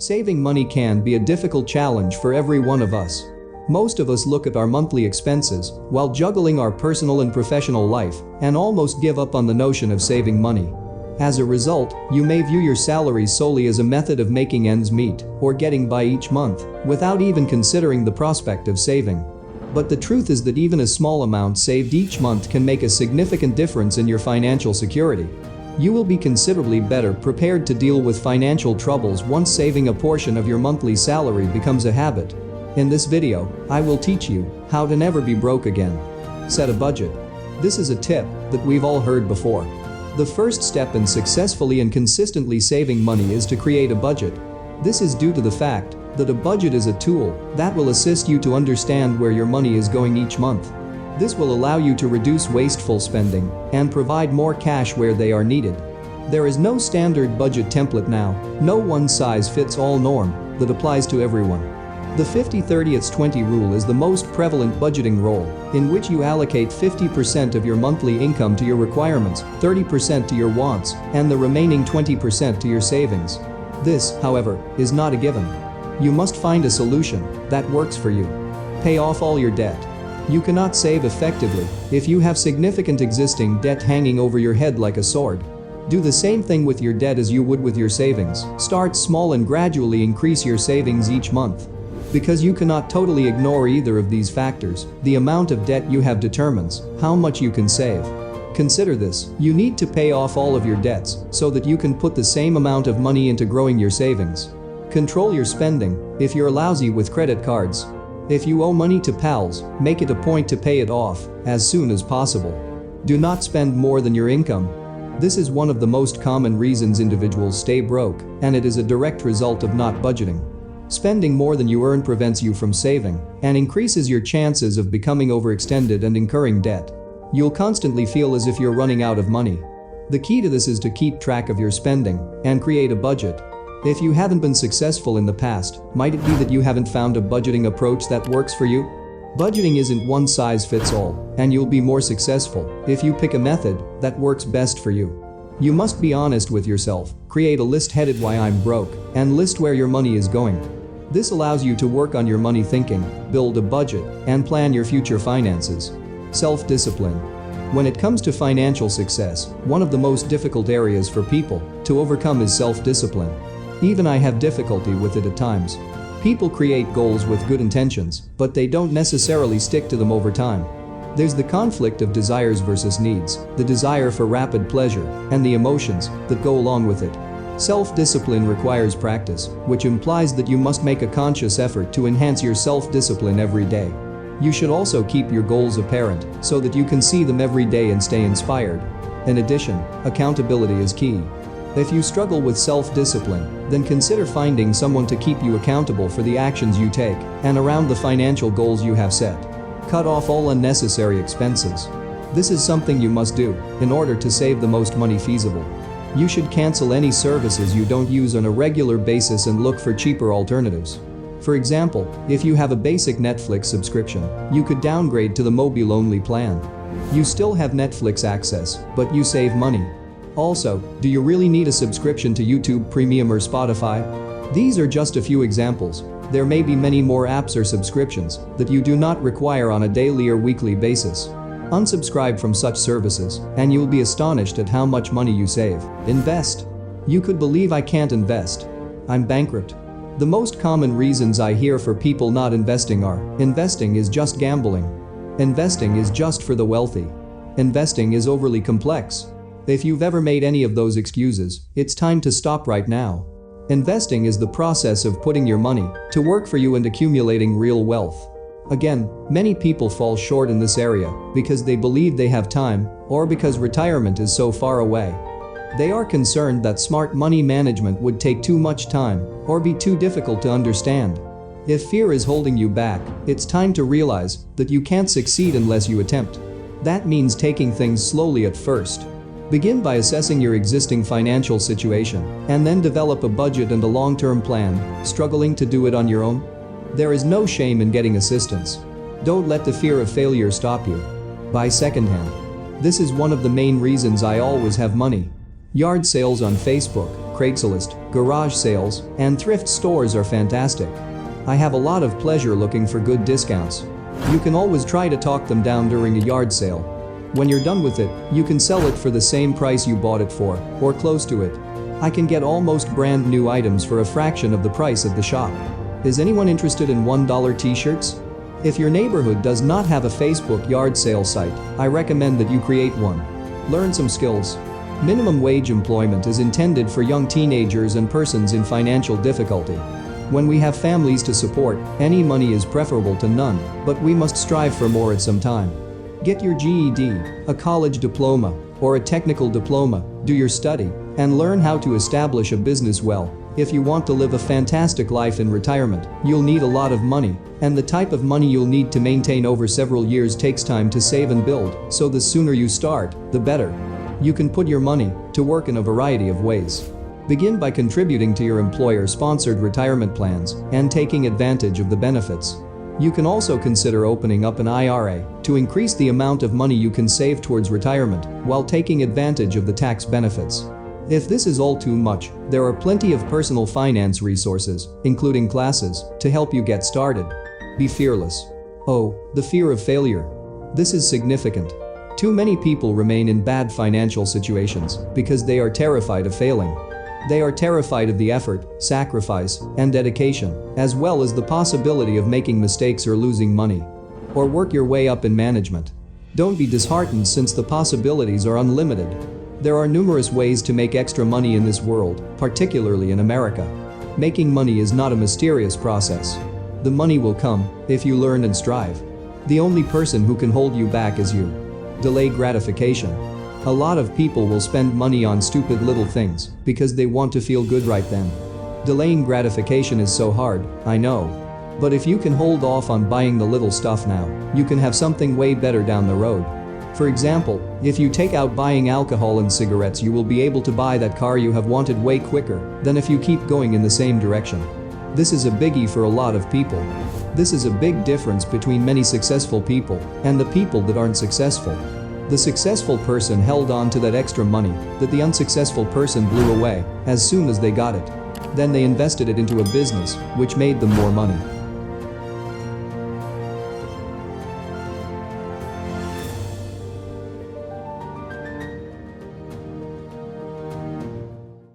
Saving money can be a difficult challenge for every one of us. Most of us look at our monthly expenses while juggling our personal and professional life and almost give up on the notion of saving money. As a result, you may view your salary solely as a method of making ends meet or getting by each month without even considering the prospect of saving. But the truth is that even a small amount saved each month can make a significant difference in your financial security. You will be considerably better prepared to deal with financial troubles once saving a portion of your monthly salary becomes a habit. In this video, I will teach you how to never be broke again. Set a budget. This is a tip that we've all heard before. The first step in successfully and consistently saving money is to create a budget. This is due to the fact that a budget is a tool that will assist you to understand where your money is going each month. This will allow you to reduce wasteful spending and provide more cash where they are needed. There is no standard budget template now, no one-size-fits-all norm that applies to everyone. The 50-30-20 rule is the most prevalent budgeting rule, in which you allocate 50% of your monthly income to your requirements, 30% to your wants, and the remaining 20% to your savings. This, however, is not a given. You must find a solution that works for you. Pay off all your debt. You cannot save effectively if you have significant existing debt hanging over your head like a sword. Do the same thing with your debt as you would with your savings. Start small and gradually increase your savings each month. Because you cannot totally ignore either of these factors, the amount of debt you have determines how much you can save. Consider this: you need to pay off all of your debts so that you can put the same amount of money into growing your savings. Control your spending if you're lousy with credit cards. If you owe money to pals, make it a point to pay it off as soon as possible. Do not spend more than your income. This is one of the most common reasons individuals stay broke, and it is a direct result of not budgeting. Spending more than you earn prevents you from saving and increases your chances of becoming overextended and incurring debt. You'll constantly feel as if you're running out of money. The key to this is to keep track of your spending and create a budget. If you haven't been successful in the past, might it be that you haven't found a budgeting approach that works for you? Budgeting isn't one size fits all, and you'll be more successful if you pick a method that works best for you. You must be honest with yourself, create a list headed "Why I'm broke," and list where your money is going. This allows you to work on your money thinking, build a budget, and plan your future finances. Self-discipline. When it comes to financial success, one of the most difficult areas for people to overcome is self-discipline. Even I have difficulty with it at times. People create goals with good intentions, but they don't necessarily stick to them over time. There's the conflict of desires versus needs, the desire for rapid pleasure, and the emotions that go along with it. Self-discipline requires practice, which implies that you must make a conscious effort to enhance your self-discipline every day. You should also keep your goals apparent so that you can see them every day and stay inspired. In addition, accountability is key. If you struggle with self-discipline, then consider finding someone to keep you accountable for the actions you take and around the financial goals you have set. Cut off all unnecessary expenses. This is something you must do in order to save the most money feasible. You should cancel any services you don't use on a regular basis and look for cheaper alternatives. For example, if you have a basic Netflix subscription, you could downgrade to the mobile-only plan. You still have Netflix access, but you save money. Also, do you really need a subscription to YouTube Premium or Spotify? These are just a few examples. There may be many more apps or subscriptions that you do not require on a daily or weekly basis. Unsubscribe from such services, and you'll be astonished at how much money you save. Invest. You could believe I can't invest. I'm bankrupt. The most common reasons I hear for people not investing are: investing is just gambling. Investing is just for the wealthy. Investing is overly complex. If you've ever made any of those excuses, it's time to stop right now. Investing is the process of putting your money to work for you and accumulating real wealth. Again, many people fall short in this area because they believe they have time or because retirement is so far away. They are concerned that smart money management would take too much time or be too difficult to understand. If fear is holding you back, it's time to realize that you can't succeed unless you attempt. That means taking things slowly at first. Begin by assessing your existing financial situation and then develop a budget and a long-term plan. Struggling to do it on your own? There is no shame in getting assistance. Don't let the fear of failure stop you. Buy secondhand. This is one of the main reasons I always have money. Yard sales on Facebook, Craigslist, garage sales, and thrift stores are fantastic. I have a lot of pleasure looking for good discounts. You can always try to talk them down during a yard sale. When you're done with it, you can sell it for the same price you bought it for, or close to it. I can get almost brand new items for a fraction of the price at the shop. Is anyone interested in $1 t-shirts? If your neighborhood does not have a Facebook yard sale site, I recommend that you create one. Learn some skills. Minimum wage employment is intended for young teenagers and persons in financial difficulty. When we have families to support, any money is preferable to none, but we must strive for more at some time. Get your GED, a college diploma, or a technical diploma, do your study, and learn how to establish a business well. If you want to live a fantastic life in retirement, you'll need a lot of money, and the type of money you'll need to maintain over several years takes time to save and build, so the sooner you start, the better. You can put your money to work in a variety of ways. Begin by contributing to your employer-sponsored retirement plans and taking advantage of the benefits. You can also consider opening up an IRA to increase the amount of money you can save towards retirement while taking advantage of the tax benefits. If this is all too much, there are plenty of personal finance resources, including classes, to help you get started. Be fearless. Oh, the fear of failure. This is significant. Too many people remain in bad financial situations because they are terrified of failing. They are terrified of the effort, sacrifice, and dedication, as well as the possibility of making mistakes or losing money. Or work your way up in management. Don't be disheartened since the possibilities are unlimited. There are numerous ways to make extra money in this world, particularly in America. Making money is not a mysterious process. The money will come if you learn and strive. The only person who can hold you back is you. Delay gratification. A lot of people will spend money on stupid little things because they want to feel good right then. Delaying gratification is so hard, I know. But if you can hold off on buying the little stuff now, you can have something way better down the road. For example, if you take out buying alcohol and cigarettes, you will be able to buy that car you have wanted way quicker than if you keep going in the same direction. This is a biggie for a lot of people. This is a big difference between many successful people and the people that aren't successful. The successful person held on to that extra money that the unsuccessful person blew away as soon as they got it. Then they invested it into a business which made them more money.